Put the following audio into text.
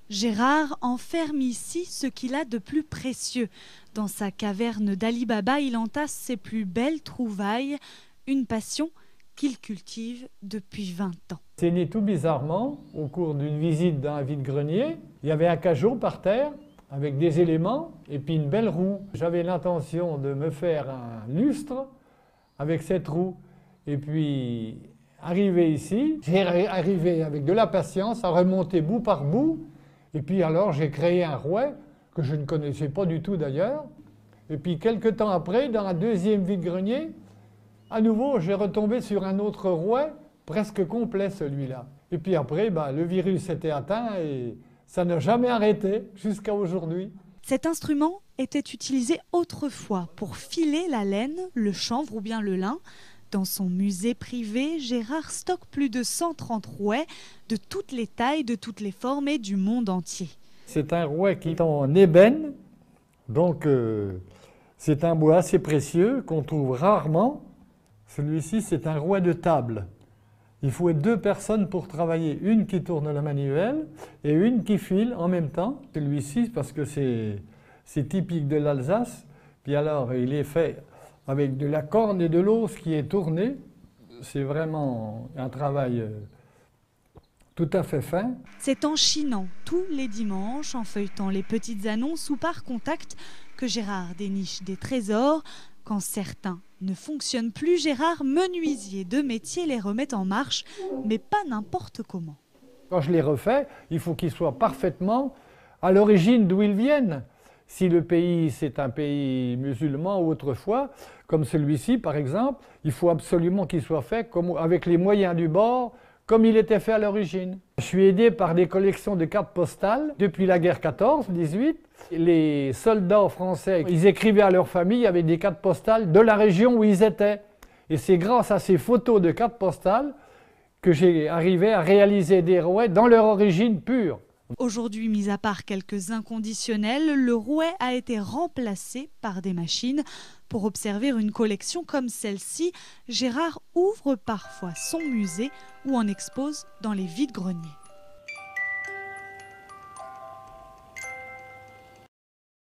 Gérard enferme ici ce qu'il a de plus précieux. Dans sa caverne d'Ali Baba, il entasse ses plus belles trouvailles, une passion qu'il cultive depuis 20 ans. C'est né tout bizarrement au cours d'une visite dans un vide-grenier. Il y avait un cajot par terre avec des éléments et puis une belle roue. J'avais l'intention de me faire un lustre avec cette roue. Et puis, arrivé ici, j'ai arrivé avec de la patience à remonter bout par bout. Et puis alors, j'ai créé un rouet que je ne connaissais pas du tout d'ailleurs. Et puis, quelques temps après, dans un deuxième vide-grenier, à nouveau, j'ai retombé sur un autre rouet, presque complet celui-là. Et puis après, le virus était atteint et ça n'a jamais arrêté jusqu'à aujourd'hui. Cet instrument était utilisé autrefois pour filer la laine, le chanvre ou bien le lin. Dans son musée privé, Gérard stocke plus de 130 rouets de toutes les tailles, de toutes les formes et du monde entier. C'est un rouet qui est en ébène, donc c'est un bois assez précieux qu'on trouve rarement. Celui-ci, c'est un rouet de table. Il faut être 2 personnes pour travailler, une qui tourne la manivelle et une qui file en même temps. Celui-ci, parce que c'est typique de l'Alsace, puis alors il est fait avec de la corne et de l'os qui est tournée. C'est vraiment un travail tout à fait fin. C'est en chinant tous les dimanches, en feuilletant les petites annonces ou par contact que Gérard déniche des trésors. Quand certains ne fonctionnent plus, Gérard, menuisier de métier, les remet en marche, mais pas n'importe comment. Quand je les refais, il faut qu'ils soient parfaitement à l'origine d'où ils viennent. Si le pays, c'est un pays musulman ou autrefois, comme celui-ci par exemple, il faut absolument qu'il soit fait avec les moyens du bord, comme il était fait à l'origine. Je suis aidé par des collections de cartes postales depuis la guerre 14-18. Les soldats français, ils écrivaient à leur famille avec des cartes postales de la région où ils étaient. Et c'est grâce à ces photos de cartes postales que j'ai arrivé à réaliser des rouets dans leur origine pure. Aujourd'hui, mis à part quelques inconditionnels, le rouet a été remplacé par des machines. Pour observer une collection comme celle-ci, Gérard ouvre parfois son musée ou en expose dans les vides-greniers.